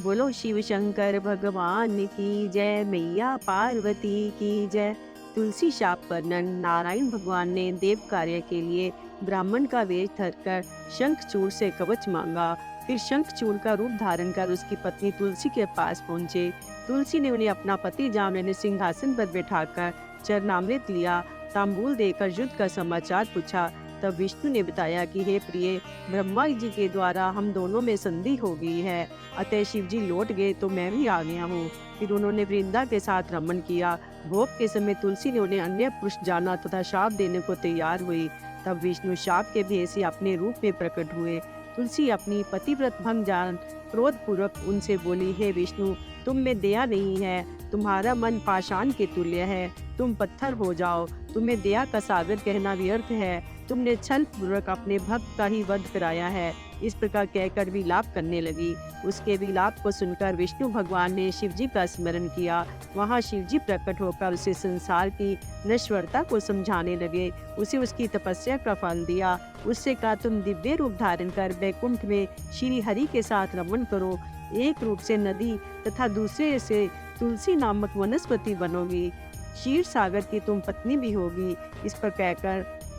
बोलो शिव शंकर भगवान की जय, मैया पार्वती की जय। तुलसी शाप वर्णन। नारायण भगवान ने देव कार्य के लिए ब्राह्मण का वेश धरकर शंखचूड़ से कवच मांगा। फिर शंखचूड़ का रूप धारण कर उसकी पत्नी तुलसी के पास पहुंचे। तुलसी ने उन्हें अपना पति जान लेने सिंहासन पर बैठाकर चरणामृत लिया, तांबूल देकर युद्ध का समाचार पूछा। तब विष्णु ने बताया कि हे प्रिय, ब्रह्मा जी के द्वारा हम दोनों में संधि हो गई है, अतः शिव जी लौट गए तो मैं भी आ गया हूँ। फिर उन्होंने वृंदा के साथ रमन किया। भोग के समय तुलसी ने उन्हें अन्य पुरुष जाना तथा शाप देने को तैयार हुई। तब विष्णु शाप के भेद से अपने रूप में प्रकट हुए। तुलसी अपनी पतिव्रत भंग जान क्रोध पूर्वक उनसे बोली, हे विष्णु, तुम में दया नहीं है, तुम्हारा मन पाषाण के तुल्य है, तुम पत्थर हो जाओ, तुम्हें दया का सागर कहना व्यर्थ है, तुमने छल पूर्वक अपने भक्त का ही वध कराया है। इस प्रकार कहकर विलाप करने लगी। उसके विलाप को सुनकर विष्णु भगवान ने शिव जी का स्मरण किया। वहाँ शिव जी प्रकट होकर उसे संसार की नश्वरता को समझाने लगे। उसे उसकी तपस्या का फल दिया। उससे कहा, तुम दिव्य रूप धारण कर बैकुंठ में श्री हरि के साथ रमन करो। एक रूप से नदी तथा दूसरे से तुलसी नामक वनस्पति बनोगी। क्षीर सागर की तुम पत्नी भी होगी।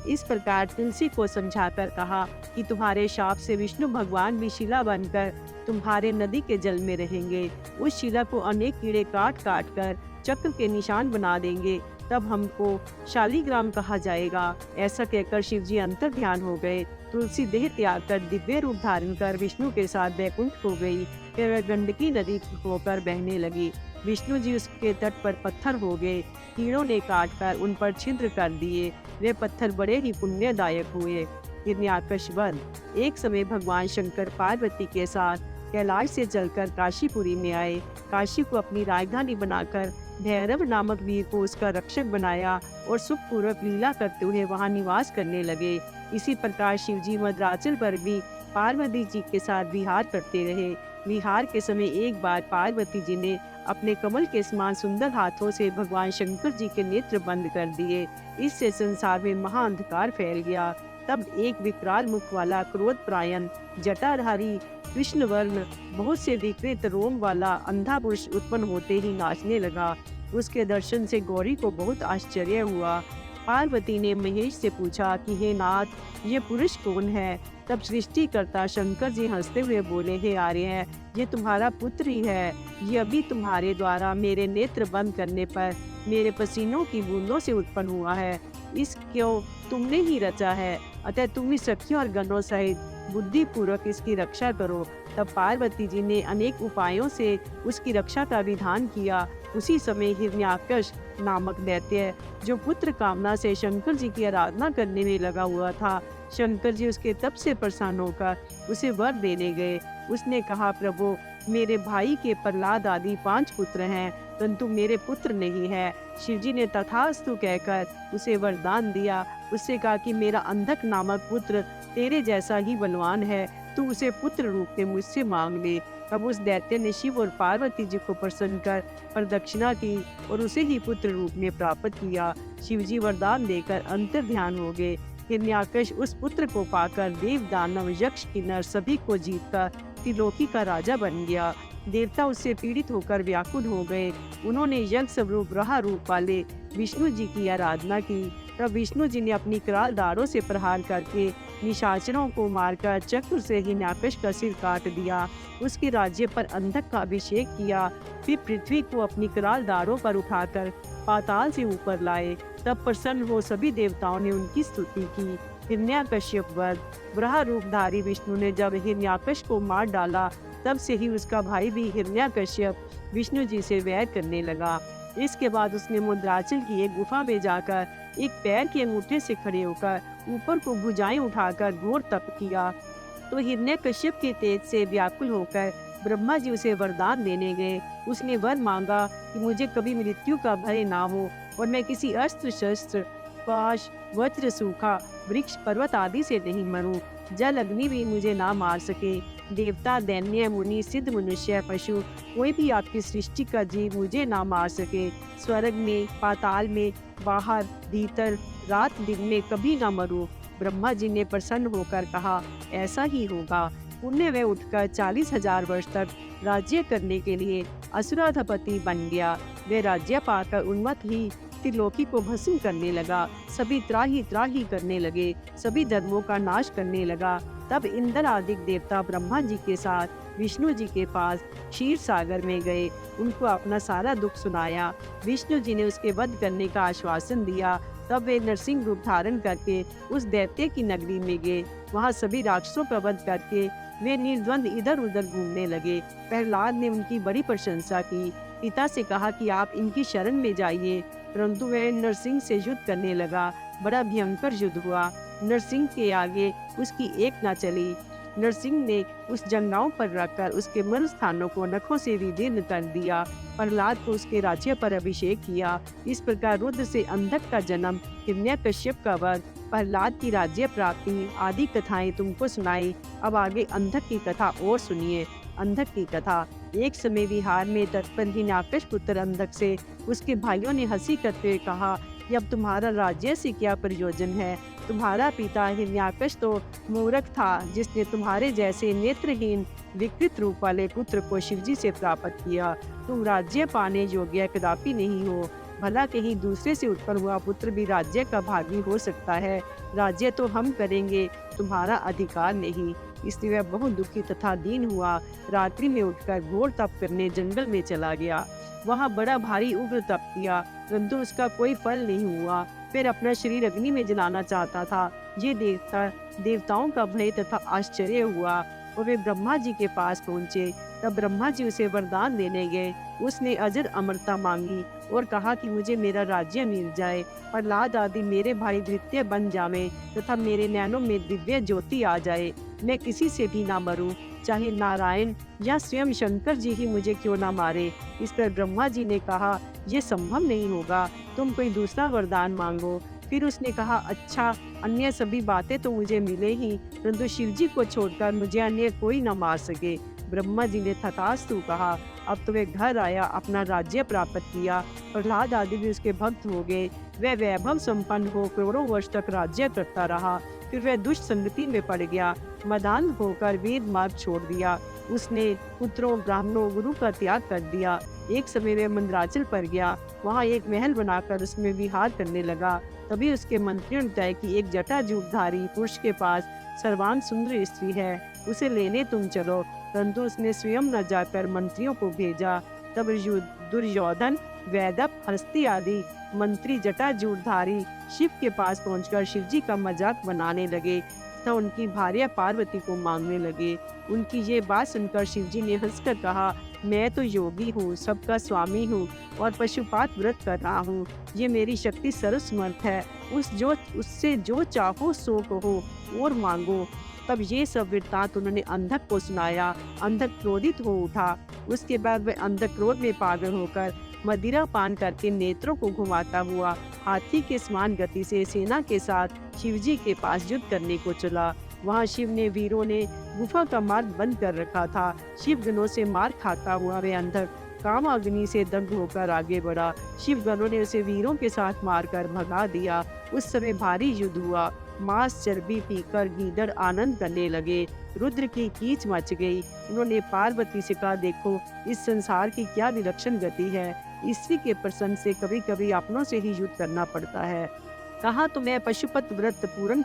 इस प्रकार तुलसी को समझाकर कहा कि तुम्हारे शाप से विष्णु भगवान भी शिला बनकर तुम्हारे नदी के जल में रहेंगे। उस शिला को अनेक कीड़े काट काट कर चक्र के निशान बना देंगे, तब हमको शालिग्राम कहा जाएगा। ऐसा कहकर शिव जी अंतर ध्यान हो गए। तुलसी देह त्याग कर दिव्य रूप धारण कर विष्णु के साथ बैकुंठ हो गई। फिर वह गंडकी नदी होकर बहने लगी। विष्णु जी उसके तट पर पत्थर हो गए। कीड़ों ने काट कर उन पर छिद्र कर दिए। वे पत्थर बड़े ही पुण्यदायक हुए। हिरण्याकश वध। एक समय भगवान शंकर पार्वती के साथ कैलाश से चलकर काशीपुरी में आए। काशी को अपनी राजधानी बनाकर भैरव नामक वीर को उसका रक्षक बनाया और सुखपूर्वक लीला करते हुए वहां निवास करने लगे। इसी प्रकार शिव जी मद्राचल पर भी पार्वती जी के साथ विहार करते रहे। विहार के समय एक बार पार्वती जी ने अपने कमल के समान सुंदर हाथों से भगवान शंकर जी के नेत्र बंद कर दिए। इससे संसार में महाअंधकार फैल गया। तब एक विकराल मुख वाला क्रोधपरायण जटाधारी कृष्ण वर्ण बहुत से विकृत रोम वाला अंधा पुरुष उत्पन्न होते ही नाचने लगा। उसके दर्शन से गौरी को बहुत आश्चर्य हुआ। पार्वती ने महेश से पूछा कि हे नाथ, ये पुरुष कौन है? तब सृष्टिकर्ता शंकर जी हंसते हुए बोले, हे आर्य, ये तुम्हारा पुत्र ही है। ये अभी तुम्हारे द्वारा मेरे नेत्र बंद करने पर मेरे पसीनों की बूंदों से उत्पन्न हुआ है। इसको तुमने ही रचा है, अतः तुम ही सखियों और गणों सहित बुद्धि पूर्वक इसकी रक्षा करो। तब पार्वती जी ने अनेक उपायों से उसकी रक्षा का विधान किया। उसी समय हिरण्याकश नामक दैत्य, जो पुत्र कामना से शंकर जी की आराधना करने में लगा हुआ था, शंकर जी उसके तप से प्रसन्न होकर उसे वर देने गए। उसने कहा, प्रभु, मेरे भाई के प्रहलाद आदि 5 पुत्र हैं, परंतु मेरे पुत्र नहीं है। शिव जी ने तथास्तु कहकर उसे वरदान दिया। उससे कहा कि मेरा अंधक नामक पुत्र तेरे जैसा ही बलवान है, तू उसे पुत्र रूप में मुझसे मांग ले। तब उस दैत्य ने शिव और पार्वती जी को प्रसन्न कर प्रदक्षिणा की और उसे ही पुत्र रूप में प्राप्त किया। शिव जी वरदान देकर अंतर ध्यान हो गए। हिरण्याकश उस पुत्र को पाकर देव दानव यक्ष किन्नर सभी को जीतकर त्रिलोकी का राजा बन गया। देवता उससे पीड़ित होकर व्याकुल हो गए। उन्होंने यज्ञ स्वरूप ग्रह रूप वाले विष्णु जी की आराधना की। तब विष्णु जी ने अपनी कराल दाढ़ों से प्रहार करके निशाचरों को मारकर चक्र से हिरण्याकश का सिर काट दिया। उसके राज्य पर अंधक का अभिषेक किया। फिर पृथ्वी को अपनी कराल दाढ़ों पर उठाकर पाताल से ऊपर लाए। तब प्रसन्न हो सभी देवताओं ने उनकी स्तुति की। हिरण्याकश्यप वध। ग्रह रूपधारी विष्णु ने जब हिरण्याकश को मार डाला, तब से ही उसका भाई भी हिरण्याकश्यप विष्णु जी से वैर करने लगा। इसके बाद उसने मुद्राचल की एक गुफा में जाकर एक पैर के अंगूठे से खड़े होकर ऊपर को भुजाएं उठाकर घोर तप किया। तो हिरण्याकश्यप के तेज से व्याकुल होकर ब्रह्मा जी उसे वरदान देने गए। उसने वर मांगा कि मुझे कभी मृत्यु का भय ना हो और मैं किसी अस्त्र शस्त्र, पाश, वज्र, सूखा, वृक्ष, पर्वत आदि से नहीं मरूं। जल अग्नि भी मुझे ना मार सके। देवता, दैन्य, मुनि, सिद्ध, मनुष्य, पशु, कोई भी आपकी सृष्टि का जीव मुझे ना मार सके। स्वर्ग में, पाताल में, बाहर, भीतर, रात दिन में कभी ना मरूं। ब्रह्मा जी ने प्रसन्न होकर कहा, ऐसा ही होगा। पुण्य में उठकर 40,000 वर्ष तक राज्य करने के लिए असुराधिपति बन गया। वे राज्य पाकर उन्मत्त ही त्रिलोकी को भस्म करने लगा। सभी त्राही त्राही करने लगे, सभी धर्मों का नाश करने लगा। तब इंद्र आदि देवता ब्रह्मा जी के साथ विष्णु जी के पास क्षीर सागर में गए, उनको अपना सारा दुख सुनाया। विष्णु जी ने उसके वध करने का आश्वासन दिया। तब वे नरसिंह रूप धारण करके उस दैत्य की नगरी में गए। वहाँ सभी राक्षसों का वध करके वे निर्द्वंद इधर उधर घूमने लगे। प्रहलाद ने उनकी बड़ी प्रशंसा की। पिता से कहा कि आप इनकी शरण में जाइए, परंतु वह नरसिंह से युद्ध करने लगा। बड़ा भयंकर युद्ध हुआ। नरसिंह के आगे उसकी एक न चली। नरसिंह ने उस जंगलाओं पर रखकर उसके मर स्थानों को नखों से विदीर्ण कर दिया। प्रहलाद को उसके राज्य पर अभिषेक किया। इस प्रकार रुद्र से अंधक का जन्म, हिरण्यकश्यप का वध, प्रहलाद की राज्य प्राप्ति आदि कथाएं तुमको सुनाई। अब आगे अंधक की कथा और सुनिए। अंधक की कथा। एक समय विहार में तत्पर हिरण्याकश पुत्र अंधक से उसके भाइयों ने हंसी करते हुए कहा कि अब तुम्हारा राज्य से क्या प्रयोजन है। तुम्हारा पिता हिरण्याकश तो मूर्ख था, जिसने तुम्हारे जैसे नेत्रहीन विकृत रूप वाले पुत्र को शिवजी से प्राप्त किया। तुम राज्य पाने योग्य कदापि नहीं हो। भला कहीं दूसरे से उत्पन्न हुआ पुत्र भी राज्य का भागी हो सकता है। राज्य तो हम करेंगे, तुम्हारा अधिकार नहीं। इसलिए वह बहुत दुखी तथा दीन हुआ। रात्रि में उठकर घोर तप करने जंगल में चला गया। वहाँ बड़ा भारी उग्र तप किया, परंतु उसका कोई फल नहीं हुआ। फिर अपना शरीर अग्नि में जलाना चाहता था। ये देवताओं का भय तथा आश्चर्य हुआ और वे ब्रह्मा जी के पास पहुँचे। तब ब्रह्मा जी उसे वरदान देने गए। उसने अजर अमरता मांगी और कहा कि मुझे मेरा राज्य मिल जाए, प्रहलाद आदि मेरे भाई द्वितीय बन जावे तथा मेरे नैनों में दिव्य ज्योति आ जाए। मैं किसी से भी ना मरूं, चाहे नारायण या स्वयं शंकर जी ही मुझे क्यों ना मारे। इस पर ब्रह्मा जी ने कहा, यह संभव नहीं होगा, तुम कोई दूसरा वरदान मांगो। फिर उसने कहा, अच्छा, अन्य सभी बातें तो मुझे मिले ही, परंतु शिव जी को छोड़कर मुझे अन्य कोई न मार सके। ब्रह्मा जी ने तथास्तु कहा। अब तो वे घर आया, अपना राज्य प्राप्त किया। प्रहलाद आदि भी उसके भक्त हो गए। वह वैभव संपन्न हो करोड़ों वर्ष तक राज्य करता रहा। फिर वह दुष्ट संगति में पड़ गया। मदान होकर वेद मार्ग छोड़ दिया। उसने पुत्रों, ब्राह्मणों, गुरु का त्याग कर दिया। एक समय वह मंदराचल पर गया। वहाँ एक महल बनाकर उसमें विहार करने लगा। तभी उसके मंत्रियों ने तय कि एक जटाजूटधारी पुरुष के पास सर्वांग सुंदर स्त्री है, उसे लेने तुम चलो। परंतु उसने स्वयं न जाकर मंत्रियों को भेजा। तब दुर्योधन, वैदप, हस्ती आदि मंत्री जटाजूटधारी शिव के पास पहुंचकर शिवजी का मजाक बनाने लगे तथा उनकी भार्या पार्वती को मांगने लगे। उनकी ये बात सुनकर शिवजी ने हंसकर कहा, मैं तो योगी हूँ, सबका स्वामी हूँ और पशुपात व्रत कर रहा हूँ। ये मेरी शक्ति सर्वसमर्थ है। उससे जो चाहो सो कहो और मांगो। तब ये सब वृत्तांत उन्होंने अंधक को सुनाया। अंधक क्रोधित हो उठा। उसके बाद वह अंधक क्रोध में पागल होकर मदिरा पान करके नेत्रों को घुमाता हुआ हाथी के समान गति से सेना के साथ शिवजी के पास युद्ध करने को चला। वहाँ शिव ने वीरों ने गुफा का मार्ग बंद कर रखा था। शिव गणों से मार खाता हुआ वह अंधक काम अग्नि से दग्ध होकर आगे बढ़ा। शिव गणों ने उसे वीरों के साथ मारकर भगा दिया। उस समय भारी युद्ध हुआ। मांस चर्बी पीकर गीदड़ आनंद करने लगे। रुद्र की कीच मच गई। उन्होंने पार्वती से कहा, देखो इस संसार की क्या विलक्षण गति है। स्त्री के प्रसंग से कभी कभी अपनों से ही युद्ध करना पड़ता है। कहा तो मैं पशुपत व्रत पूर्ण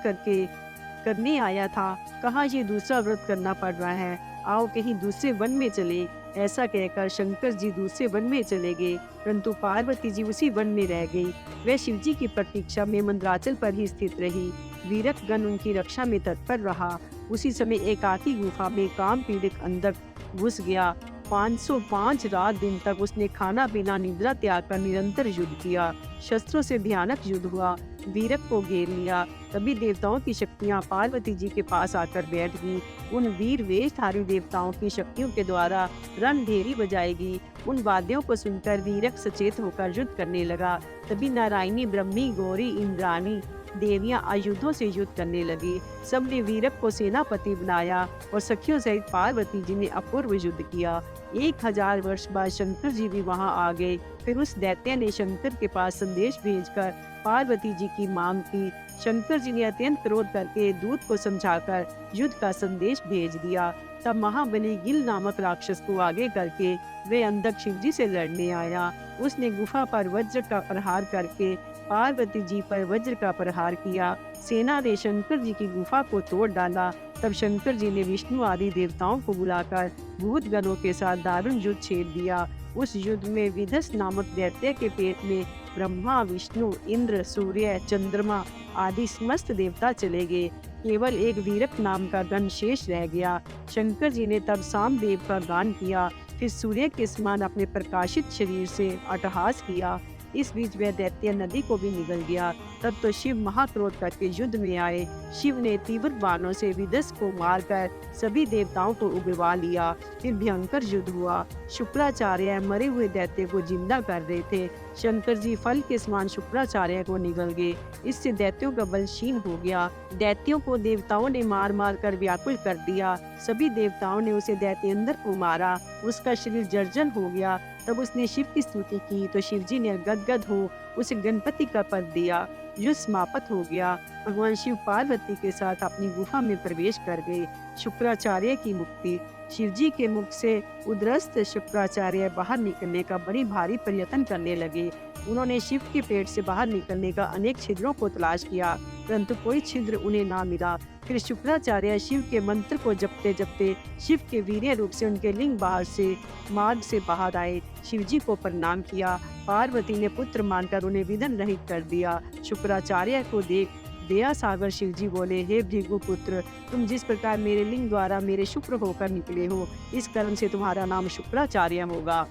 करने आया था, कहा ये दूसरा व्रत करना पड़ रहा है। आओ कहीं दूसरे वन में चले। ऐसा कहकर शंकर जी दूसरे वन में चले गए, परंतु पार्वती जी उसी वन में रह गई। वह शिव जी की प्रतीक्षा में मंदराचल पर ही स्थित रही। वीरक गण उनकी रक्षा में तत्पर रहा। उसी समय एकाकी गुफा में काम पीड़ित अंधक घुस गया। 505 रात दिन तक उसने खाना पीना निद्रा त्याग कर निरंतर युद्ध किया। शस्त्रों से भयानक युद्ध हुआ। वीरक को घेर लिया। तभी देवताओं की शक्तियां पार्वती जी के पास आकर बैठ गई। उन वीर वेशधारी देवताओं की शक्तियों के द्वारा रणभेरी बजाएगी। उन वाद्यों को सुनकर वीरक सचेत होकर युद्ध करने लगा। तभी नारायणी, ब्रह्मी, गौरी, इंद्राणी देवियां आयुधों से युद्ध करने लगी। सबने वीरक को सेनापति बनाया और सखियों सहित पार्वती जी ने अपूर्व युद्ध किया। 1000 वर्ष बाद शंकर जी भी वहां आ गए। फिर उस दैत्य ने शंकर के पास संदेश भेजकर पार्वती जी की मांग की। शंकर जी ने अत्यंत क्रोध करके दूत को समझाकर युद्ध का संदेश भेज दिया। तब महाबली गिल नामक राक्षस को आगे करके वे अंधक शिव जी से लड़ने आया। उसने गुफा पर वज्र का प्रहार करके पार्वती जी पर वज्र का प्रहार किया। सेना ने शंकर जी की गुफा को तोड़ डाला। तब शंकर जी ने विष्णु आदि देवताओं को बुलाकर भूत गणों के साथ दारुण युद्ध छेड़ दिया। उस युद्ध में विधस नामक दैत्य के पेट में ब्रह्मा, विष्णु, इंद्र, सूर्य, चंद्रमा आदि समस्त देवता चले गए। केवल एक वीरक नाम का गण शेष रह गया। शंकर जी ने तब सामदेव का गान किया, फिर सूर्य के समान अपने प्रकाशित शरीर से अट्टहास किया। इस बीच वह दैत्य नदी को भी निगल गया। तब तो शिव महाक्रोध करके युद्ध में आए। शिव ने तीव्र बाणों से विदस को मारकर सभी देवताओं को उगलवा लिया। फिर भयंकर युद्ध हुआ। शुक्राचार्य मरे हुए दैत्य को जिंदा कर रहे थे। शंकर जी फल के समान शुक्राचार्य को निगल गए। इससे दैत्यों का बल क्षीण हो गया। दैत्यों को देवताओं ने मार मार कर व्याकुल कर दिया। सभी देवताओं ने उसे दैत्येंद्र को मारा। उसका शरीर जर्जर हो गया। तब उसने शिव की स्तुति की तो शिव जी ने गदगद हो उसे गणपति का पद दिया। युद्ध समाप्त हो गया। भगवान शिव पार्वती के साथ अपनी गुफा में प्रवेश कर गए। शुक्राचार्य की मुक्ति। शिव जी के मुख से उद्रस्त शुक्राचार्य बाहर निकलने का बड़ी भारी प्रयत्न करने लगे। उन्होंने शिव के पेट से बाहर निकलने का अनेक छिद्रों को तलाश किया, परंतु कोई छिद्र उन्हें ना मिला। फिर शुक्राचार्य शिव के मंत्र को जपते जपते शिव के वीर्य रूप से उनके लिंग बाहर से मार्ग से बाहर आए। शिव जी को प्रणाम किया। पार्वती ने पुत्र मानकर उन्हें विधन रहित कर दिया। शुक्राचार्य को देख दया सागर शिव जी बोले, हे भृगु पुत्र, तुम जिस प्रकार मेरे लिंग द्वारा मेरे शुक्र होकर निकले हो, इस कर्म से तुम्हारा नाम शुक्राचार्य होगा।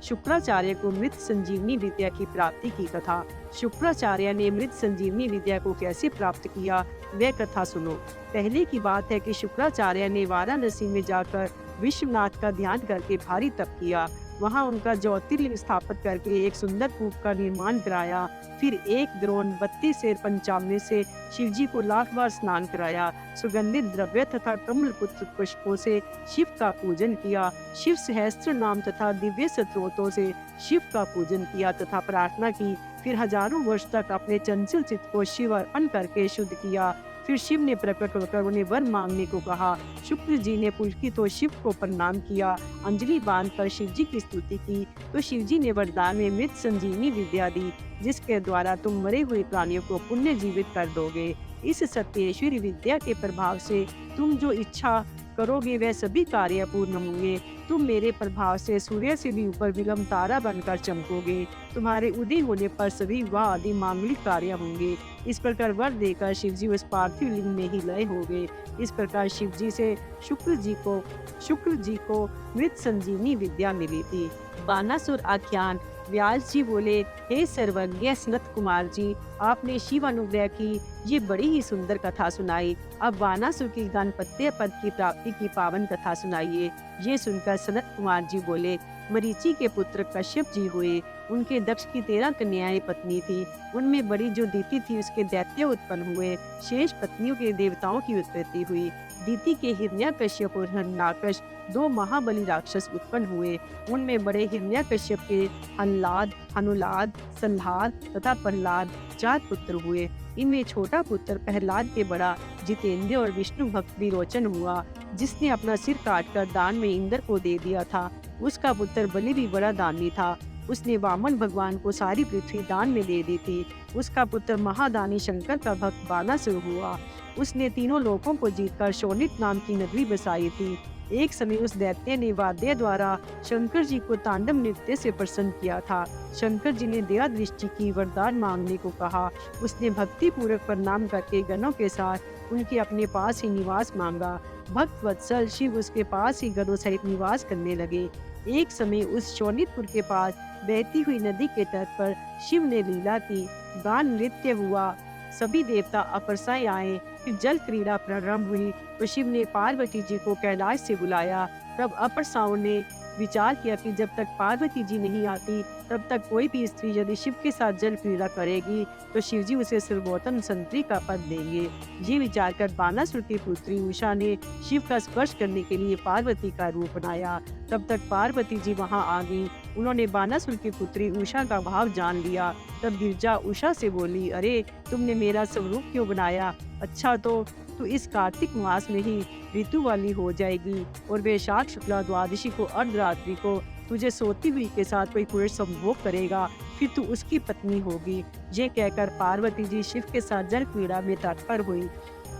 शुक्राचार्य को मृत संजीवनी विद्या की प्राप्ति की कथा। शुक्राचार्य ने मृत संजीवनी विद्या को कैसे प्राप्त किया, वह कथा सुनो। पहले की बात है कि शुक्राचार्य ने वाराणसी में जाकर विश्वनाथ का ध्यान करके भारी तप किया। वहां उनका ज्योतिर्लिंग स्थापित करके एक सुंदर कूप का निर्माण कराया। फिर एक द्रोण 32 शेर पंचामृत से शिवजी को 1,00,000 बार स्नान कराया। सुगंधित द्रव्य तथा कमल पुत्र पुष्पों से शिव का पूजन किया। शिव सहस्त्र नाम तथा दिव्य स्तोत्रों से शिव का पूजन किया तथा प्रार्थना की। फिर हजारों वर्ष तक अपने चंचल चित्त को शिव अर्पण करके शुद्ध किया। फिर शिव ने प्रकट होकर उन्हें वर मांगने को कहा। शुक्र जी ने पुलकित तो शिव को प्रणाम किया। अंजलि बांधकर शिव जी की स्तुति की तो शिव जी ने वरदान में मृत संजीवनी विद्या दी, जिसके द्वारा तुम मरे हुए प्राणियों को पुण्य जीवित कर दोगे। इस सत्येश्वरी विद्या के प्रभाव से तुम जो इच्छा करोगे वह सभी कार्य पूर्ण होंगे। तुम मेरे प्रभाव से सूर्य से भी ऊपर विलंब तारा बनकर चमकोगे। तुम्हारे उदय होने पर सभी विवाह आदि मांगलिक कार्य होंगे। इस प्रकार वर देकर शिव जी उस पार्थिव लिंग में ही लय हो गए। इस प्रकार शिव जी से शुक्र जी को मृत संजीवनी विद्या मिली थी। बानासुर आख्यान। व्यास जी बोले, हे सर्वज्ञ सनत कुमार जी, आपने शिव अनुग्रह की ये बड़ी ही सुंदर कथा सुनाई। अब बानासुर की दानपत्य पद की प्राप्ति की पावन कथा सुनाइए। ये सुनकर सनत कुमार जी बोले, मरीचि के पुत्र कश्यप जी हुए। उनके दक्ष की 13 कन्याएं पत्नी थी। उनमें बड़ी जो दीति थी उसके दैत्य उत्पन्न हुए। शेष पत्नियों के देवताओं की उत्पत्ति हुई। दीति के हिरण्यकश्यप और हिरण्याकश 2 महाबली राक्षस उत्पन्न हुए। उनमें बड़े हिरण्यकश्यप के हल्लाद, हनुलाद, सल्हाद तथा प्रहलाद 4 पुत्र हुए। इनमें छोटा पुत्र प्रहलाद के बड़ा जितेंद्र और विष्णु भक्त विरोचन हुआ, जिसने अपना सिर काटकर दान में इंद्र को दे दिया था। उसका पुत्र बलि भी बड़ा दानी था। उसने वामन भगवान को सारी पृथ्वी दान में दे दी थी। उसका पुत्र महादानी शंकर का भक्त बानासुर हुआ। उसने तीनों लोकों को जीतकर शोणित नाम की नगरी बसाई थी। एक समय उस दैत्य ने वाद्य द्वारा शंकर जी को तांडव नृत्य से प्रसन्न किया था। शंकर जी ने दया दृष्टि की वरदान मांगने को कहा। उसने भक्ति पूर्वक प्रणाम करके गणों के साथ उनके अपने पास ही निवास मांगा। भक्त वत्सल शिव उसके पास ही गणों सहित निवास करने लगे। एक समय उस शोणितपुर के पास बहती हुई नदी के तट पर शिव ने लीला की। गान नृत्य हुआ। सभी देवता अप्रसय आए। फिर जल क्रीड़ा प्रारंभ हुई तो शिव ने पार्वती जी को कैलाश से बुलाया। तब अप्रसाओं ने विचार किया कि जब तक पार्वती जी नहीं आती तब तक कोई भी स्त्री यदि शिव के साथ जल क्रीड़ा करेगी तो शिव जी उसे सर्वोत्तम संतरी का पद देंगे। ये विचार कर बानासुर की पुत्री उषा ने शिव का स्पर्श करने के लिए पार्वती का रूप बनाया। तब तक पार्वती जी वहां आ गई। उन्होंने बानासुर की पुत्री उषा का भाव जान लिया। तब गिरजा उषा से बोली, अरे तुमने मेरा स्वरूप क्यों बनाया? अच्छा तो इस कार्तिक मास में ही ऋतु वाली हो जाएगी और वैशाख शुक्ला द्वादशी को अर्धरात्रि को तुझे सोती हुई के साथ कोई पुरुष संभोग करेगा, फिर तू उसकी पत्नी होगी। ये कहकर पार्वती जी शिव के साथ जल क्रीड़ा में तत्पर हुई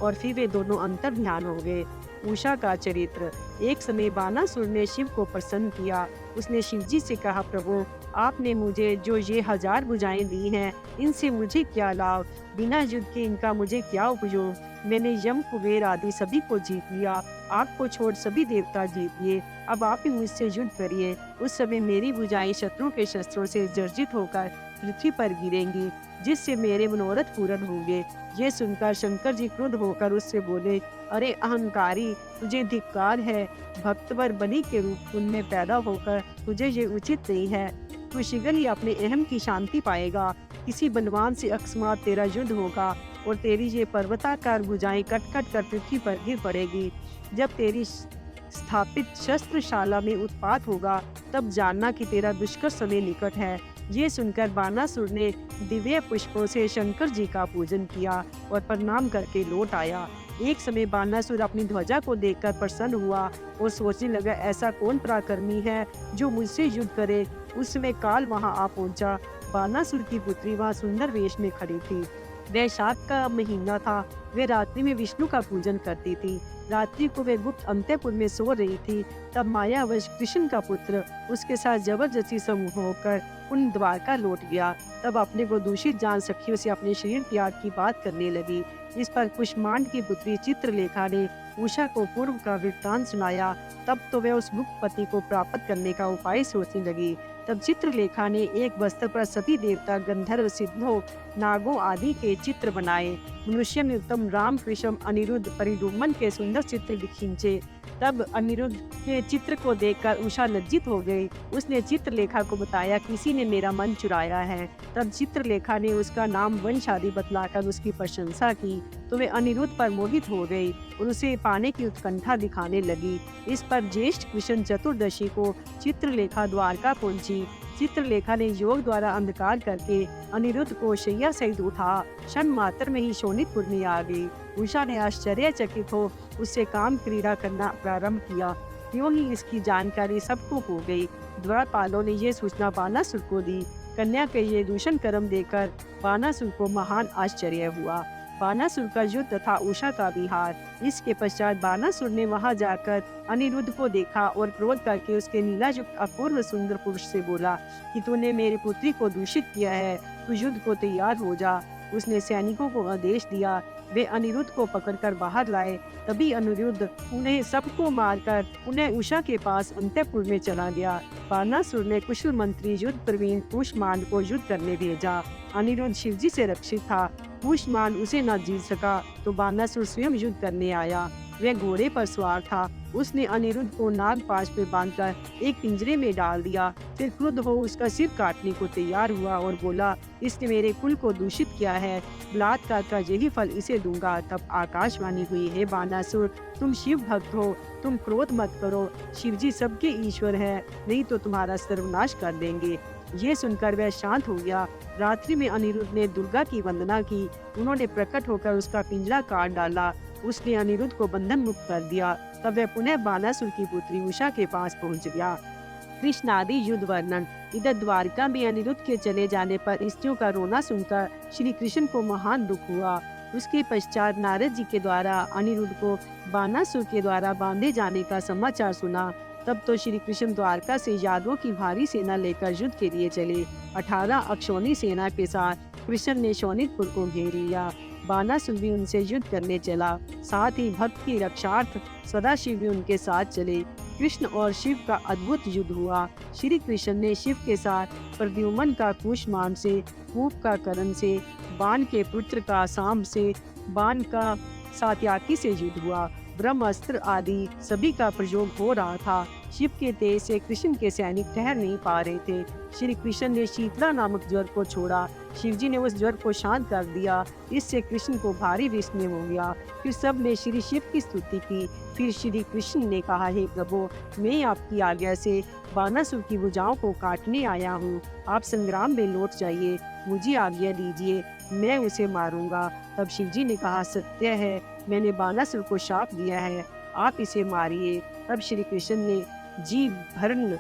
और फिर वे दोनों अंतर ध्यान हो गए। उषा का चरित्र। एक समय बानासुर ने शिव को प्रसन्न किया। उसने शिव जी से कहा, प्रभु आपने मुझे जो ये 1000 भुजाएं दी हैं, इनसे मुझे क्या लाभ? बिना युद्ध के इनका मुझे क्या उपयोग? मैंने यम कुबेर आदि सभी को जीत लिया, आपको छोड़ सभी देवता जीत लिए। अब आप ही मुझसे युद्ध करिए। उस समय मेरी भुजाएं शत्रु के शस्त्रों से जर्जित होकर पृथ्वी पर गिरेंगी, जिससे मेरे मनोरथ पूर्ण होंगे। ये सुनकर शंकर जी क्रुद्ध होकर उससे बोले, अरे अहंकारी, तुझे धिक्कार है। भक्तवर बलि के रूप उनमें पैदा होकर तुझे ये उचित नहीं है। तू शीघ्र ही अपने अहम की शांति पाएगा। किसी बलवान से अकस्मात तेरा युद्ध होगा और तेरी ये पर्वताकार भुजाएं कट कट कर पृथ्वी पर गिर पड़ेगी। जब तेरी स्थापित शस्त्रशाला में उत्पात होगा, तब जानना कि तेरा दुष्कर समय निकट है। ये सुनकर बानासुर ने दिव्य पुष्पों से शंकर जी का पूजन किया और प्रणाम करके लौट आया। एक समय बानासुर अपनी ध्वजा को देखकर प्रसन्न हुआ और सोचने लगा, ऐसा कौन पराक्रमी है जो मुझसे युद्ध करे। उस समय काल वहां आ पहुंचा। बानासुर की पुत्री वहां सुंदर वेश में खड़ी थी। वैशाख का महीना था। वे रात्रि में विष्णु का पूजन करती थी। रात्रि को वे गुप्त अंतःपुर में सो रही थी। तब मायावश कृष्ण का पुत्र उसके साथ जबरदस्ती समूह होकर उन द्वारका लौट गया। तब अपने को दूषित जान सखियों से अपने शरीर त्याग की बात करने लगी। इस पर कुष्मांड की पुत्री चित्रलेखा ने उषा को पूर्व का वृत्तांत सुनाया। तब तो वह उस गुप्त पति को प्राप्त करने का उपाय सोचने लगी। तब चित्रलेखा ने एक वस्त्र पर सभी देवता, गंधर्व, सिद्धों, नागों आदि के चित्र बनाए। मनुष्य ने उत्तम राम, कृष्ण, अनिरुद्ध, परिडुम्न के सुंदर चित्र खींचे। तब अनिरुद्ध के चित्र को देखकर उषा लज्जित हो गई। उसने चित्रलेखा को बताया, किसी ने मेरा मन चुराया है। तब चित्रलेखा ने उसका नाम वंश आदि बतलाकर उसकी प्रशंसा की तो वे अनिरुद्ध पर मोहित हो गई और उसे पाने की उत्कंठा दिखाने लगी। इस पर ज्येष्ठ कृष्ण चतुर्दशी को चित्रलेखा द्वारका पहुंची। चित्रलेखा ने योग द्वारा अंधकार करके अनिरुद्ध को शैया सहित उठा क्षण मात्र में ही शोणितपुर में आ गई। उषा ने आश्चर्यचकित हो उससे काम क्रीड़ा करना प्रारंभ किया। यूं ही इसकी जानकारी सबको हो गई। द्वारपालों ने यह सूचना बानासुर को दी। कन्या के ये दूषण कर्म देकर बानासुर को महान आश्चर्य हुआ। बानासुर का युद्ध तथा उषा का विहार। इसके पश्चात बानासुर ने वहां जाकर अनिरुद्ध को देखा और क्रोध करके उसके नीलायुक्त अपूर्व सुंदर पुरुष से बोला कि तूने मेरी पुत्री को दूषित किया है, तू युद्ध को तैयार हो जा। उसने सैनिकों को आदेश दिया। वे अनिरुद्ध को पकड़कर बाहर लाए। तभी अनिरुद्ध उन्हें सबको मारकर उन्हें उषा के पास अंतःपुर में चला गया। बानासुर ने कुशल मंत्री युद्ध प्रवीण कुष्मांड को युद्ध करने भेजा। अनिरुद्ध शिवजी से रक्षित था। कुष्मांड उसे न जीत सका तो बानासुर स्वयं युद्ध करने आया। वह घोड़े पर सवार था। उसने अनिरुद्ध को नागपाश पे बांधकर एक पिंजरे में डाल दिया। फिर क्रुद्ध हो उसका सिर काटने को तैयार हुआ और बोला, इसने मेरे कुल को दूषित किया है, बलात्कार का यही फल इसे दूंगा। तब आकाशवाणी हुई, हे बानासुर, तुम शिव भक्त हो, तुम क्रोध मत करो। शिवजी सबके ईश्वर है, नहीं तो तुम्हारा सर्वनाश कर देंगे। ये सुनकर वह शांत हो गया। रात्रि में अनिरुद्ध ने दुर्गा की वंदना की। उन्होंने प्रकट होकर उसका पिंजरा काट डाला। उसने अनिरुद्ध को बंधन मुक्त कर दिया। तब वह पुनः बानासुर की पुत्री उषा के पास पहुंच गया। कृष्ण आदि युद्ध वर्णन। इधर द्वारका में अनिरुद्ध के चले जाने पर स्त्रियों का रोना सुनकर श्री कृष्ण को महान दुख हुआ। उसके पश्चात नारद जी के द्वारा अनिरुद्ध को बानासुर के द्वारा बांधे जाने का समाचार सुना। तब तो श्री कृष्ण द्वारका से यादवों की भारी सेना लेकर युद्ध के लिए चले। 18 अक्षौणी सेना के साथ कृष्ण ने शोणितपुर को घेर लिया। बानासुर भी उनसे युद्ध करने चला। साथ ही भक्त की रक्षार्थ सदाशिव भी उनके साथ चले। कृष्ण और शिव का अद्भुत युद्ध हुआ। श्री कृष्ण ने शिव के साथ प्रद्युम्न का कुष्मांड से, कूप का करण से, बाण के पुत्र का साम से, बाण का सात्याकी से युद्ध हुआ। ब्रह्मास्त्र आदि सभी का प्रयोग हो रहा था। शिव के तेज से कृष्ण के सैनिक ठहर नहीं पा रहे थे। श्री कृष्ण ने शीतला नामक ज्वर को छोड़ा। शिव जी ने उस ज्वर को शांत कर दिया। इससे कृष्ण को भारी विस्मय हो गया। फिर सब ने श्री शिव की स्तुति की। फिर श्री कृष्ण ने कहा, हे प्रभु, मैं आपकी आज्ञा से बानासुर की भुजाओं को काटने आया हूँ। आप संग्राम में लौट जाइए, मुझे आज्ञा दीजिए, मैं उसे मारूंगा। तब शिव जी ने कहा, सत्य है, मैंने बानासुर को शाप दिया है, आप इसे मारिए। तब श्री कृष्ण ने जी भरण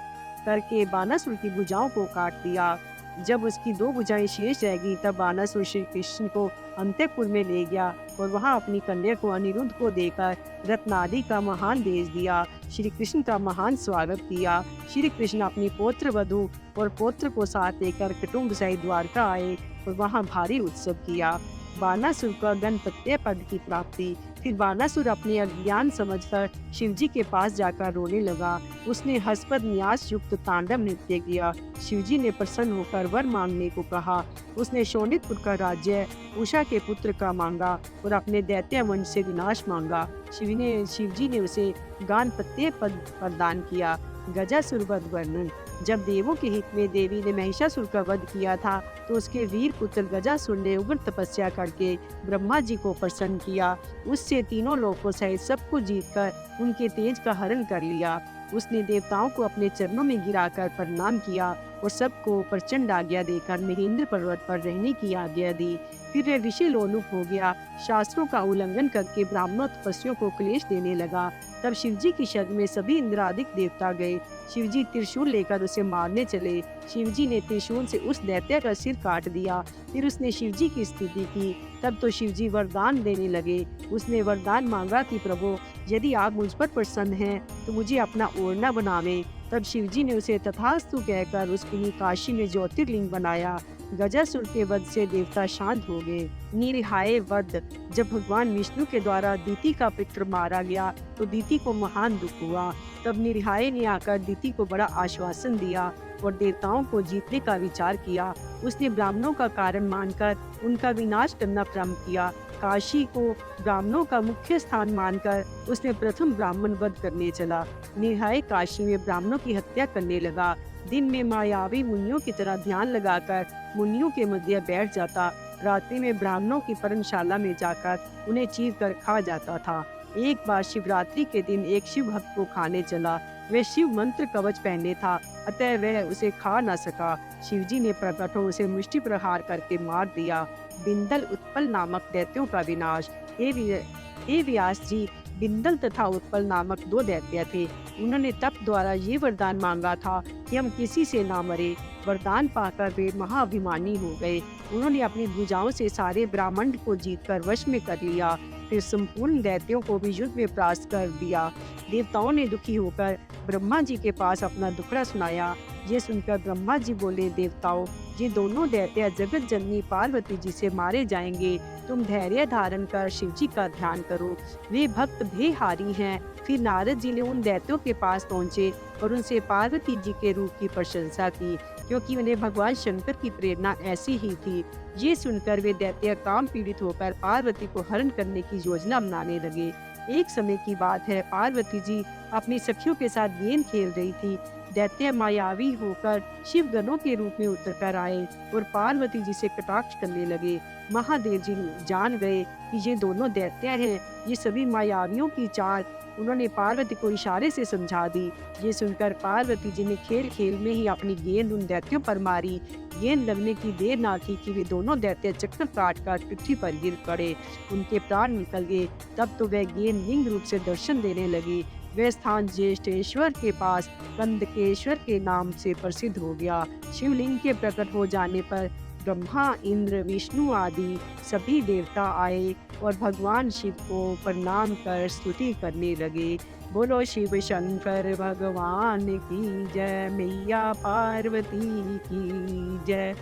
करके बानासुर की भुजाओं को काट दिया। जब उसकी 2 भुजाएं शेष रह गई, तब बानासुर श्री कृष्ण को अंतःपुर में ले गया और वहां अपनी कन्या को अनिरुद्ध को देकर रत्नादि का महान भेज दिया। श्री कृष्ण का महान स्वागत किया। श्री कृष्ण अपनी पौत्र वधु और पौत्र को साथ लेकर कुटुंब सहित द्वारका आए और वहां भारी उत्सव किया। बानासुर का गणपत्य पद की प्राप्ति। फिर बानासुर अपने अज्ञान समझकर शिव जी के पास जाकर रोने लगा। उसने हस्पद न्यास युक्त तांडव नृत्य किया। शिव जी ने प्रसन्न होकर वर मांगने को कहा। उसने शोणितपुर का राज्य उषा के पुत्र का मांगा और अपने दैत्य वंश से विनाश मांगा। शिव जी ने उसे गानपत्य पद प्रदान किया। गजासुर वध वर्णन। जब देवों के हित में देवी ने महिषासुर का वध किया था, तो उसके वीर पुत्र गजासुर ने उग्र तपस्या करके ब्रह्मा जी को प्रसन्न किया। उससे तीनों लोकों सहित सब कुछ जीतकर उनके तेज का हरण कर लिया। उसने देवताओं को अपने चरणों में गिराकर प्रणाम किया और सबको प्रचंड आज्ञा देकर महेंद्र पर्वत पर रहने की आज्ञा दी। फिर वह विषय लोलुप हो गया। शास्त्रों का उल्लंघन करके ब्राह्मणों तपस्वियों को क्लेश देने लगा। तब शिवजी की शरण में सभी इंद्रादिक देवता गए। शिवजी त्रिशूल लेकर उसे मारने चले। शिवजी ने त्रिशूल से उस दैत्य का सिर काट दिया। फिर उसने शिवजी की स्तुति की। तब तो शिवजी वरदान देने लगे। उसने वरदान मांगा कि प्रभु, यदि आप मुझ पर प्रसन्न हैं तो मुझे अपना ओढ़ना बनावें। तब शिवजी ने उसे तथास्तु कहकर उसके लिए काशी में ज्योतिर्लिंग बनाया। गजासुर के वध से देवता शांत हो गए। निरहाय वध। जब भगवान विष्णु के द्वारा दीति का पुत्र मारा गया तो दीति को महान दुख हुआ। तब निरहाय ने आकर दीति को बड़ा आश्वासन दिया और देवताओं को जीतने का विचार किया। उसने ब्राह्मणों का कारण मानकर उनका विनाश करना प्रारंभ किया। काशी को ब्राह्मणों का मुख्य स्थान मानकर उसने प्रथम ब्राह्मण वध करने चला। निरहाय काशी में ब्राह्मणों की हत्या करने लगा। दिन में मायावी मुनियों की तरह ध्यान लगाकर मुनियों के मध्य बैठ जाता। रात्रि में ब्राह्मणों की पर्णशाला में जाकर उन्हें चीर कर खा जाता था। एक बार शिवरात्रि के दिन एक शिव भक्त को खाने चला। वह शिव मंत्र कवच पहने था, अतः वह उसे खा न सका। शिवजी ने प्रकट हो उसे मुष्टि प्रहार करके मार दिया। बिंदल उत्पल नामक दैत्यों का विनाश। हे व्यास जी, बिंदल तथा उत्पल नामक 2 दैत्य थे। उन्होंने तप द्वारा ये वरदान मांगा था कि हम किसी से ना मरे। वरदान पाकर वे महाअभिमानी हो गए। उन्होंने अपनी भुजाओं से सारे ब्राह्मण को जीतकर वश में कर लिया। फिर संपूर्ण दैत्यों को भी युद्ध में परास्त कर दिया। देवताओं ने दुखी होकर ब्रह्मा जी के पास अपना दुखड़ा सुनाया। ये सुनकर ब्रह्मा जी बोले, देवताओं, ये दोनों दैत्य जगत जननी पार्वती जी से मारे जाएंगे। तुम धैर्य धारण कर शिव जी का ध्यान करो, वे भक्त भेहारी हैं। फिर नारद जी ने उन दैत्यों के पास पहुँचे और उनसे पार्वती जी के रूप की प्रशंसा की, क्योंकि उन्हें भगवान शंकर की प्रेरणा ऐसी ही थी। ये सुनकर वे दैत्य काम पीड़ित होकर पार्वती को हरण करने की योजना बनाने लगे। एक समय की बात है, पार्वती जी अपनी सखियों के साथ गेंद खेल रही थी। दैत्य मायावी होकर शिव गणों के रूप में उतर कर आए और पार्वती जी से कटाक्ष करने लगे। महादेव जी जान गए कि ये दोनों दैत्य हैं। ये सभी मायावियों की चाल उन्होंने पार्वती को इशारे से समझा दी। ये सुनकर पार्वती जी ने खेल खेल में ही अपनी गेंद उन दैत्यों पर मारी। गेंद लगने की देर ना थी कि वे दोनों दैत्य चक्कर काट कर पृथ्वी पर गिर पड़े। उनके प्राण निकल गए। तब तो वह गेंद लिंग रूप से दर्शन देने लगी। वह स्थान ज्येष्ठेश्वर के पास कंदकेश्वर के नाम से प्रसिद्ध हो गया। शिवलिंग के प्रकट हो जाने पर ब्रह्मा, इंद्र, विष्णु आदि सभी देवता आए और भगवान शिव को प्रणाम कर स्तुति करने लगे। बोलो शिव शंकर भगवान की जय, मैया पार्वती की जय।